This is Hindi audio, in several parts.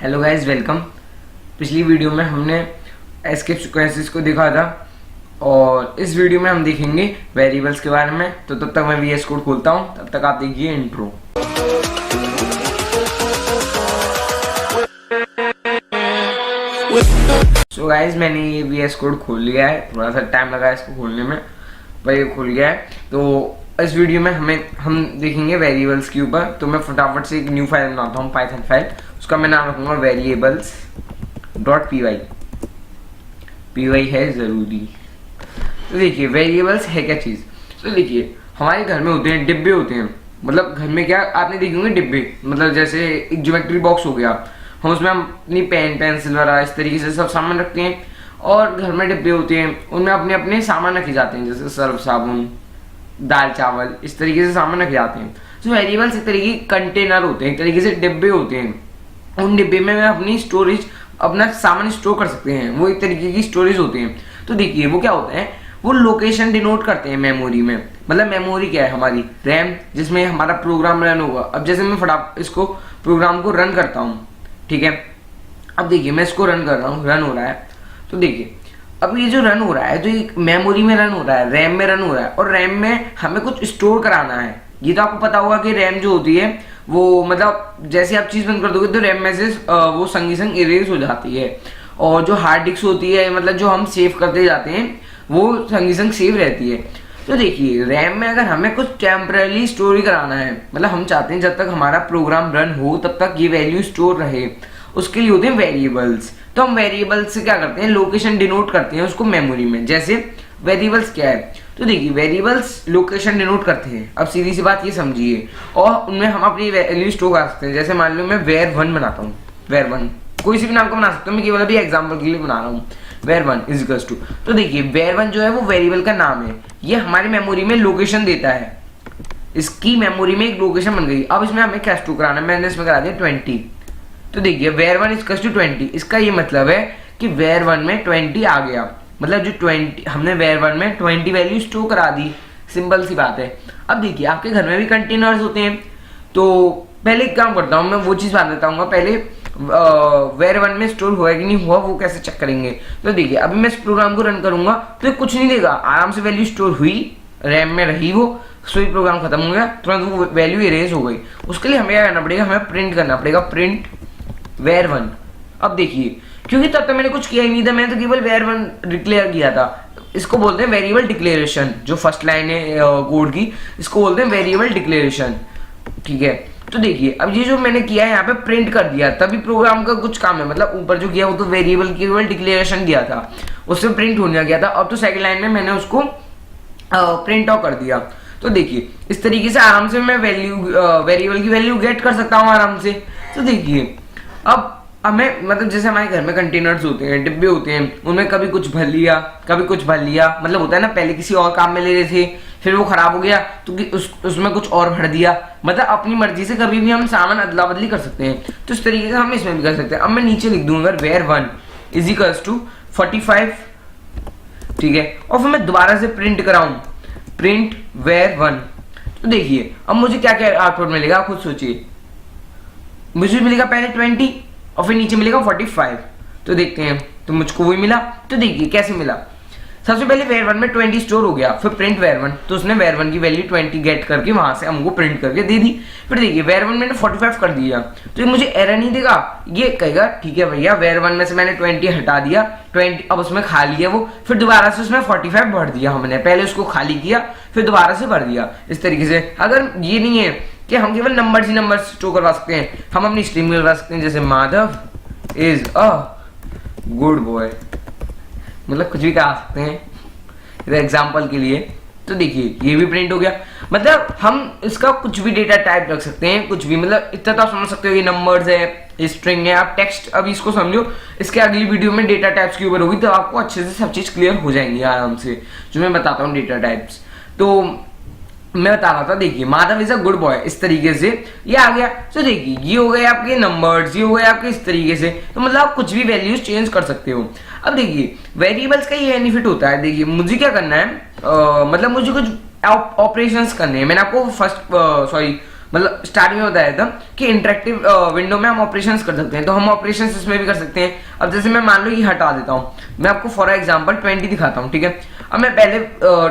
Hello guys, welcome. पिछली वीडियो में हमने एस्केप सीक्वेंसेस को देखा था और इस वीडियो में हम देखेंगे वेरिएबल्स के बारे में। तो तब तक मैं VS कोड खोलता हूँ, तब तक आप देखिए इंट्रो। सो गाइस, मैंने ये VS कोड खोल लिया है। थोड़ा सा टाइम लगा इसको खोलने में, पर ये खुल गया है। तो इस वीडियो में हम देखेंगे वेरिएबल्स के ऊपर। तो मैं फटाफट से एक न्यू फाइल बनाता हूँ, पाइथन फाइल। उसका मैं नाम रखूंगा variables.py। py है जरूरी। तो देखिए वेरिएबल्स है क्या चीज। तो देखिए हमारे घर में होते हैं डिब्बे होते हैं। मतलब घर में क्या आपने देखे होंगे डिब्बे, मतलब जैसे एक ज्योमेट्री बॉक्स हो गया, हम उसमें हम अपनी पेन पेंसिल वगैरह इस तरीके से सब सामान रखते हैं। और घर में डिब्बे होते हैं, उनमें अपने अपने सामान रखे जाते हैं, जैसे सर्फ साबुन, दाल चावल, इस तरीके से सामान रखे जाते हैं। तो वेरिएबल्स एक तरीके के कंटेनर होते हैं, एक तरीके से डिब्बे होते हैं। उन डिब्बे में अपनी स्टोरेज, अपना सामान स्टोर कर सकते हैं। वो एक तरीके की स्टोरेज होते हैं। तो देखिए वो क्या होता है, वो लोकेशन डिनोट करते हैं मेमोरी में। मतलब मेमोरी क्या है, हमारी रैम, जिसमें हमारा प्रोग्राम रन होगा। अब जैसे मैं फटाफट इसको प्रोग्राम को रन करता हूँ, ठीक है। अब देखिए मैं इसको रन कर रहा हूँ, रन हो रहा है। तो देखिए अब ये जो रन हो रहा है, तो ये मेमोरी में रन हो रहा है, रैम में रन हो रहा है। और रैम में हमें कुछ स्टोर कराना है। ये तो आपको पता होगा कि रैम जो होती है वो, मतलब जैसे आप चीज बंद कर दोगे तो रैम में से वो संगी संग इरेज हो जाती है। और जो हार्ड डिस्क होती है, मतलब जो हम सेव करते जाते हैं, वो संगी संग सेव रहती है। तो देखिए रैम में अगर हमें कुछ टेम्पररी स्टोर कराना है, मतलब हम चाहते हैं जब तक हमारा प्रोग्राम रन हो तब तक ये वैल्यू स्टोर रहे, उसके लिए होते हैं वेरिएबल्स। तो हम वेरिएबल्स से क्या करते हैं, लोकेशन डिनोट करते हैं उसको मेमोरी में। जैसे वेरिएबल्स क्या है, तो देखिए वेरिएबल्स लोकेशन डिनोट करते हैं। अब सीधी सी बात ये समझिए, और उनमें हम अपनी वैल्यू स्टोर कर सकते हैं। जैसे मान लो मैं var1 बनाता हूँ, var1 कोई सी भी नाम का बना सकता हूँ, मैं केवल अभी एग्जाम्पल के लिए बना रहा हूँ। var1 इज इक्वल्स टू, तो देखिए var1 जो है वो वेरिएबल का नाम है। ये हमारी मेमोरी में लोकेशन देता है। इसकी मेमोरी में एक लोकेशन बन गई। अब इसमें हमें क्या स्टोर कराना है, मैंने इसमें करा दिया 20। तो देखिए var1 इज टू 20। इसका ये मतलब है कि var1 में 20 आ गया। मतलब जो 20 हमने var1 में 20 वैल्यू स्टोर करा दी। सिंपल सी बात है। अब देखिए आपके घर में भी कंटेनर्स होते हैं। तो पहले एक काम करता हूँ, मैं वो चीज बात बताऊंगा। पहले var1 में स्टोर हुआ कि नहीं हुआ वो कैसे चेक करेंगे। तो देखिए अभी मैं इस प्रोग्राम को रन करूंगा तो ये कुछ नहीं देगा, आराम से वैल्यू स्टोर हुई, रैम में रही वो, सो प्रोग्राम खत्म हो गया, तुरंत वो वैल्यू इरेज हो गई। उसके लिए हमें क्या करना पड़ेगा, हमें प्रिंट करना पड़ेगा, प्रिंट var1। अब देखिए क्योंकि तब तक मैंने कुछ किया ही नहीं था, मैंने तो केवल var1 डिक्लेयर किया था। इसको बोलते हैं वेरिएबल डिक्लेरेशन। जो फर्स्ट लाइन है कोड की, इसको बोलते हैं वेरिएबल डिक्लेरेशन, ठीक है। तो देखिए अब ये जो मैंने किया है यहाँ पे प्रिंट कर दिया, तभी प्रोग्राम का कुछ काम है। मतलब ऊपर जो किया वो तो वेरिएबल केवल डिक्लेरेशन किया था, उससे प्रिंट होने गया था। अब तो सेकंड लाइन में मैंने उसको प्रिंट आउट कर दिया। तो देखिए इस तरीके से आराम से मैं वेरिएबल की वैल्यू गेट कर सकता हूँ आराम से। तो देखिए अब हमें, मतलब जैसे हमारे घर में कंटेनर्स होते हैं, डिब्बे होते हैं, उनमें कभी कुछ भर लिया, कभी कुछ भर लिया। मतलब होता है ना, पहले किसी और काम में ले रहे थे, फिर वो खराब हो गया तो उसमें कुछ और भर दिया। मतलब अपनी मर्जी से कभी भी हम सामान अदला बदली कर सकते हैं। तो इस तरीके से हम इसमें भी कर सकते हैं। अब मैं नीचे लिख दूंगा var1 इज इक्वल्स टू 45, ठीक है। और फिर मैं दोबारा से प्रिंट कराऊं, प्रिंट var1। तो देखिए अब मुझे क्या क्या आउटपुट मिलेगा, आप खुद सोचिए। मुझे मिलेगा पहले 20 और फिर नीचे मिलेगा 45। तो देखते हैं, तो मुझको वही मिला। तो देखिए कैसे मिला। सबसे पहले var1 में 20 स्टोर हो गया, फिर प्रिंट var1, तो उसने var1 की वैल्यू 20 गेट करके वहां से हमको प्रिंट करके दे दी। फिर देखिए var1 मैंने 45 कर दिया, तो ये मुझे एरर नहीं देगा। ये कहेगा ठीक है भैया, var1 में से मैंने 20 हटा दिया, 20 अब उसमें खाली है वो, फिर दोबारा से उसमें 45 भर दिया हमने। पहले उसको खाली किया फिर दोबारा से भर दिया। इस तरीके से अगर ये नहीं है कि हम केवल नंबर ही नंबर स्टोर करवा सकते हैं, हम अपनी स्ट्रिंग में करवा सकते हैं। जैसे Madhav is a good boy, मतलब कुछ भी कहा सकते हैं एग्जाम्पल के लिए। तो देखिए ये भी प्रिंट हो गया। मतलब हम इसका कुछ भी डेटा टाइप रख सकते हैं, कुछ भी। मतलब इतना तो आप समझ सकते हो कि नंबर्स है, स्ट्रिंग है, आप टेक्स्ट। अभी इसको समझो, इसके अगली वीडियो में डेटा टाइप्स के ऊपर होगी, तो आपको अच्छे से सब चीज क्लियर हो जाएंगी आराम से, जो मैं बताता हूँ डेटा टाइप्स। तो मैं बता रहा था, देखिए Madhav is a good boy, इस तरीके से ये आ गया। तो देखिए ये हो गए आपके नंबर्स, ये हो गए आपके इस तरीके से। तो मतलब आप कुछ भी वैल्यूज चेंज कर सकते हो। अब देखिए वेरिएबल्स का ये बेनिफिट होता है। देखिए मुझे क्या करना है, मतलब मुझे कुछ ऑपरेशंस करने हैं। मैंने आपको मतलब स्टार्टिंग में बताया था कि इंटरेक्टिव विंडो में हम ऑपरेशंस कर सकते हैं, तो हम ऑपरेशंस इसमें भी कर सकते हैं। अब जैसे मैं मान लो ये हटा देता हूँ, मैं आपको फॉर एग्जांपल 20 दिखाता हूँ, ठीक है। अब मैं पहले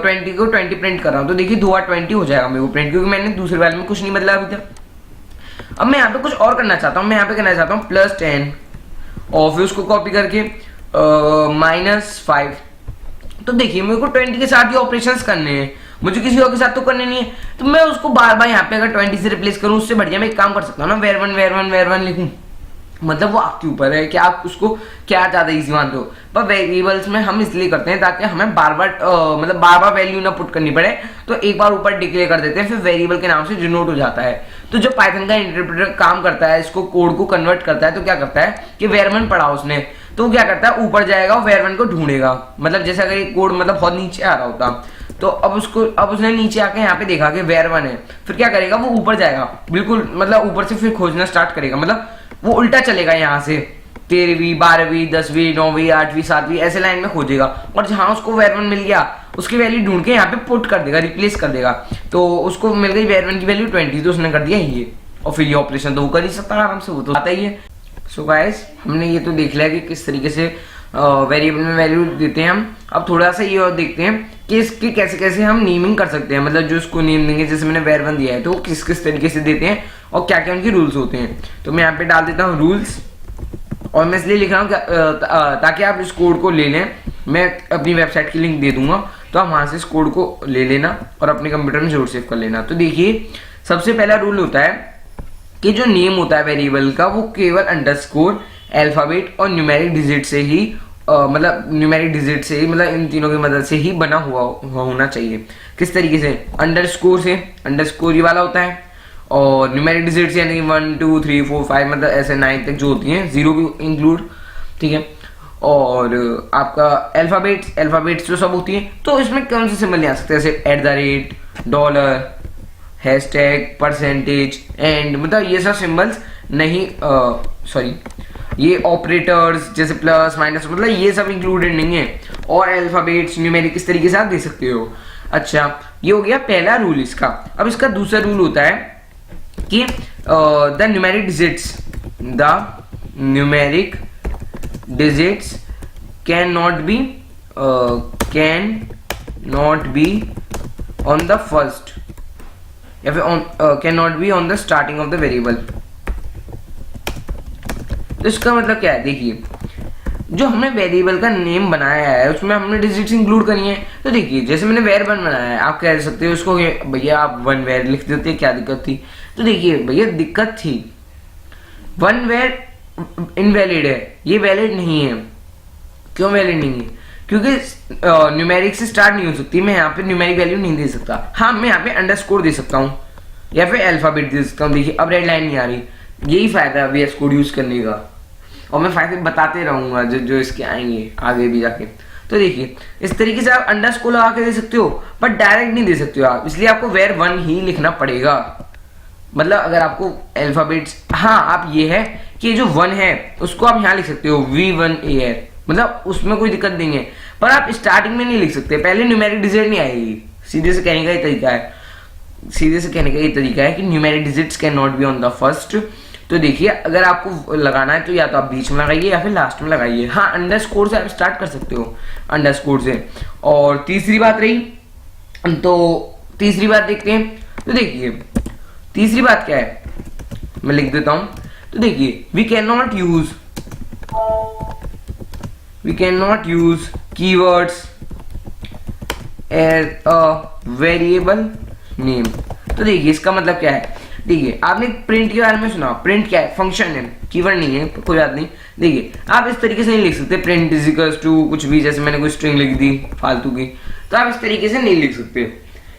20 को 20 प्रिंट कर रहा हूँ, तो देखिए 2 20 हो जाएगा मेरे को प्रिंट, क्योंकि मैंने दूसरे वाले में कुछ नहीं बदला अभी तक। अब मैं यहाँ पे कुछ और करना चाहता हूँ, मैं यहाँ पे करना चाहता हूँ +10 और फिर उसको कॉपी करके -5। तो देखिए मेरे को 20 के साथ ही ऑपरेशंस करने हैं, मुझे किसी और के साथ तो करने नहीं है, तो मैं उसको बार बार यहाँ पे अगर 20 से रिप्लेस करूँ, उससे बढ़िया मैं एक काम कर सकता हूँ ना, var1 लिखूँ। मतलब वो आपके ऊपर है कि आप उसको क्या ज्यादा इजी मानते हो, पर वेरिएबल्स में हम इसलिए करते हैं ताकि हमें बार बार वैल्यू ना पुट करनी पड़े, तो एक बार ऊपर डिक्लेयर कर देते हैं, फिर वेरिएबल के नाम से डिनोट हो जाता है। तो जो पाइथन का इंटरप्रेटर काम करता है, इसको कोड को कन्वर्ट करता है, तो क्या करता है कि var1 पढ़ा उसने, तो वो क्या करता है ऊपर जाएगा और var1 को ढूंढेगा। मतलब जैसे अगर ये कोड मतलब बहुत नीचे आ रहा होता, तो अब उसने नीचे आके यहाँ पे देखा कि var1 है, फिर क्या करेगा वो ऊपर जाएगा बिल्कुल, मतलब ऊपर से फिर खोजना स्टार्ट करेगा, मतलब वो उल्टा चलेगा यहाँ से 13वीं 12वीं 10वीं 9वीं 8वीं 7वीं ऐसे लाइन में खोजेगा, और जहाँ उसको var1 मिल गया उसकी वैल्यू ढूंढ के यहाँ पे पुट कर देगा, रिप्लेस कर देगा। तो उसको मिल गई var1 की वैल्यू 20, तो उसने कर दिया ये, और फिर ये ऑपरेशन तो वो कर ही सकता है आराम से, वो तो आता ही है। सो गाइस हमने ये तो देख लिया कि किस तरीके से वेरिएबल में वैल्यू देते हैं हम। अब थोड़ा सा ये और देखते हैं कि इसकी कैसे कैसे हम नेमिंग कर सकते हैं, मतलब जो इसको नेम देंगे, जैसे मैंने var1 दिया है तो किस किस तरीके से देते हैं और क्या क्या उनके रूल्स होते हैं। तो मैं यहाँ पे डाल देता हूँ रूल्स, और मैं इसलिए लिख रहा हूँ ताकि आप इस कोड को ले लें, मैं अपनी वेबसाइट की लिंक दे दूंगा, तो आप वहाँ से इस कोड को ले लेना और अपने कंप्यूटर में जरूर सेव कर लेना। तो देखिए सबसे पहला रूल होता है कि जो नेम होता है वेरिएबल का वो केवल अंडरस्कोर, अल्फाबेट और न्यूमेरिक डिजिट से ही मतलब इन तीनों की मदद से ही बना हुआ होना चाहिए। किस तरीके से? अंडरस्कोर से, अंडरस्कोर ये वाला होता है, और न्यूमेरिक डिजिट से यानी 1 2 3 4 5 मतलब ऐसे 9 तक जो होती हैं, 0 भी इंक्लूड, ठीक है। और आपका अल्फाबेट्स जो सब होती है, तो इसमें कौन से सिंबल नहीं आ सकते, जैसे $, हैशटैग, परसेंटेज, एंड, मतलब ये सब सिंबल्स नहीं, सॉरी ये ऑपरेटर्स जैसे प्लस माइनस, मतलब ये सब इंक्लूडेड नहीं है। और अल्फाबेट्स न्यूमेरिक इस तरीके से आप दे सकते हो। अच्छा ये हो गया पहला रूल इसका। अब इसका दूसरा रूल होता है कि the numeric digits can not be on the first या फिर can not be on the starting of the variable. तो इसका मतलब क्या है? देखिए जो हमने वेरिएबल का नेम बनाया है उसमें हमने डिजिट्स इंक्लूड करी है। तो देखिए जैसे मैंने var1 बनाया है, आप कह सकते हो उसको भैया आप 1 var लिख देते, क्या दिक्कत थी? तो देखिए भैया दिक्कत थी, 1 var इनवैलिड है, ये वैलिड नहीं है। क्यों वैलिड नहीं है? क्योंकि न्यूमेरिक से स्टार्ट नहीं हो सकती, मैं यहाँ पे न्यूमेरिक वैल्यू नहीं दे सकता। हाँ मैं यहाँ पे अंडरस्कोर दे सकता हूँ या फिर अल्फाबेट दे सकता हूँ। देखिए अब रेड लाइन नहीं आ रही, यही फायदा है VS कोड यूज करने का, और मैं फायदे बताते रहूंगा जो इसके आएंगे आगे भी जाके। तो देखिए इस तरीके से आप अंडरस्कोर लगा के दे सकते हो, बट डायरेक्ट नहीं दे सकते हो आप, इसलिए आपको var1 ही लिखना पड़ेगा। मतलब अगर आपको अल्फाबेट्स, हाँ आप ये है कि जो 1 है उसको आप यहाँ लिख सकते हो V1 मतलब उसमें कोई दिक्कत नहीं है, पर आप स्टार्टिंग में नहीं लिख सकते, पहले न्यूमेरिक डिजिट नहीं आएगी। सीधे से कहने का ये तरीका है कि numeric digits can not be on the first. तो देखिए अगर आपको लगाना है तो या तो आप बीच में लगाइए या फिर लास्ट में लगाइए। हाँ अंडरस्कोर से आप स्टार्ट कर सकते हो, अंडरस्कोर से। और तीसरी बात रही, तो तीसरी बात देखते हैं। तो देखिए तीसरी बात क्या है, मैं लिख देता हूं। तो देखिए we can not use keywords as a variable name. तो देखिए इसका मतलब क्या है? देखिए आपने प्रिंट के बारे में सुना, प्रिंट क्या है? फंक्शन है, कीवर्ड नहीं है, कोई बात नहीं। देखिए आप इस तरीके से नहीं लिख सकते प्रिंट इज इक्वल्स टू कुछ भी, जैसे मैंने कोई स्ट्रिंग लिख दी फालतू की, तो आप इस तरीके से नहीं लिख सकते,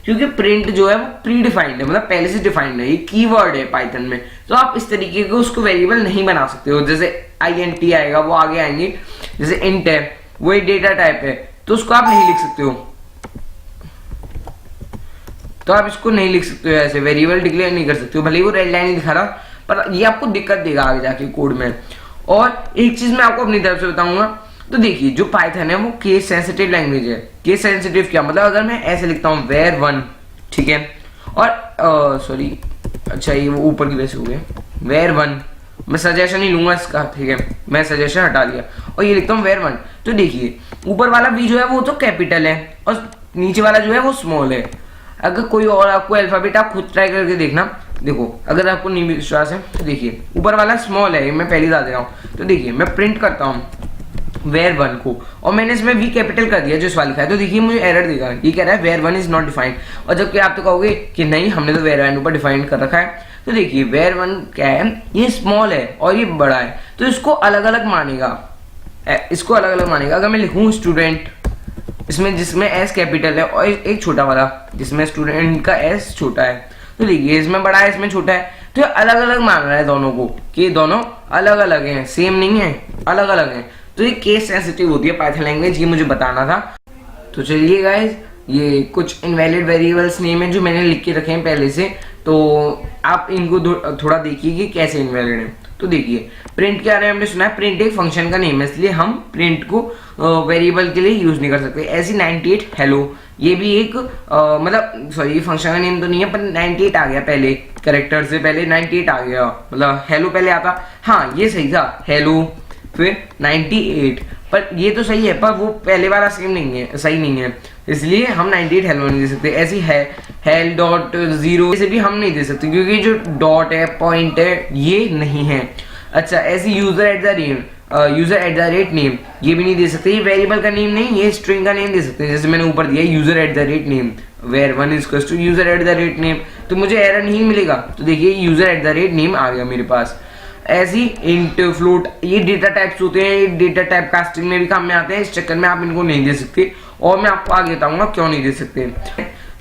क्योंकि प्रिंट जो है वो प्री डिफाइंड है, मतलब पहले से डिफाइंड है, ये कीवर्ड है पाइथन में। तो आप इस तरीके के उसको वेरिएबल नहीं बना सकते हो। जैसे int आएगा वो आगे आएंगे, जैसे int है वो एक डेटा टाइप है, तो उसको आप नहीं लिख सकते हो। तो आप इसको नहीं लिख सकते हो, ऐसे वेरिएबल डिक्लेयर नहीं कर सकते हो, भले ही वो रेड लाइन ही दिखा रहा, पर ये आपको दिक्कत देगा आगे जाके कोड में। और एक चीज मैं आपको अपनी तरफ से बताऊंगा। तो देखिए जो पाइथन है वो केस सेंसिटिव लैंग्वेज है। केस सेंसिटिव क्या मतलब? अगर मैं ऐसे लिखता हूँ var1, ठीक है, और सॉरी अच्छा ये वो ऊपर की वजह से हो गया। वेयर वन, मैं सजेशन ही लूंगा इसका, ठीक है, मैं सजेशन हटा दिया और ये लिखता हूँ वेयर वन। तो देखिए ऊपर वाला वी जो है वो तो कैपिटल है और नीचे वाला जो है वो स्मॉल है। अगर कोई और आपको अल्फाबेट आप खुद ट्राई करके देखना, देखो अगर आपको नहीं विश्वास है तो देखिए ऊपर वाला स्मॉल है, मैं पहले बता दे रहा हूँ। तो देखिए मैं प्रिंट करता हूँ वेयर वन को और मैंने इसमें वी कैपिटल कर दिया जो इस वाली का है, तो देखिए मुझे एरर देगा, ये कह रहा है where one is not defined. और जबकि आप तो कहोगे कि नहीं हमने तो वेयर वन ऊपर डिफाइन कर रखा है। तो देखिए वेयर वन क्या है, ये स्मॉल है और ये बड़ा है, तो इसको अलग अलग मानेगा, इसको अलग अलग मानेगा। अगर मैं लिखूँ स्टूडेंट इसमें जिसमें एस कैपिटल है और एक छोटा वाला जिसमें स्टूडेंट का एस छोटा है, तो देखिए इसमें बड़ा है इसमें छोटा है, तो अलग अलग मान रहा है दोनों को कि दोनों अलग अलग हैं, सेम नहीं है, अलग अलग हैं। तो ये केस सेंसिटिव होती है पाइथन लैंग्वेज, ये मुझे बताना था। तो चलिए गाइज ये कुछ इनवैलिड वेरिएबल्स नेम है जो मैंने लिख के रखे हैं पहले से, तो आप इनको थोड़ा देखिए कि कैसे इनवैलिड है। तो देखिए प्रिंट क्या है, हमने सुना है प्रिंट एक फंक्शन का नेम है, इसलिए हम प्रिंट को वेरिएबल के लिए यूज नहीं कर सकते। ऐसी 98 हेलो, ये भी एक मतलब सॉरी ये फंक्शन का नेम तो नहीं है पर 98 आ गया पहले, कैरेक्टर से पहले 98 आ गया, मतलब हेलो पहले आता, हाँ ये सही था हेलो फिर 98, पर ये तो सही है पर वो पहले वाला सेम नहीं है, सही नहीं है, इसलिए हम 98 हेलो नहीं दे सकते। ऐसी है हेल डॉट जीरो से भी हम नहीं दे सकते क्योंकि जो डॉट है पॉइंट है ये नहीं है। अच्छा ऐसी user at the rate name, ये भी नहीं दे सकते, ये वेरिएबल का नेम नहीं, ये स्ट्रिंग का नेम दे सकते हैं, जैसे मैंने ऊपर दिया user at the rate name where one is two user at the rate name, तो मुझे एरर नहीं मिलेगा। तो देखिए user at the rate name आ गया मेरे पास। ऐसी इंट फ्लोट, ये डेटा टाइप्स होते हैं, ये डेटा टाइप कास्टिंग में भी काम में आते हैं, इस चक्कर में आप इनको नहीं दे सकते और मैं आपको आगे बताऊंगा क्यों नहीं दे सकते।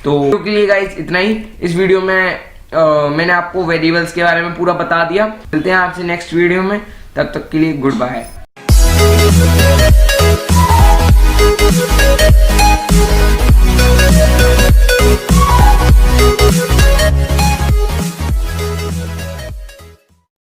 तो के लिए गाइस इतना ही इस वीडियो में, मैंने आपको वेरिएबल्स के बारे में पूरा बता दिया। मिलते हैं आपसे नेक्स्ट वीडियो में, तब तक के लिए गुड बाय।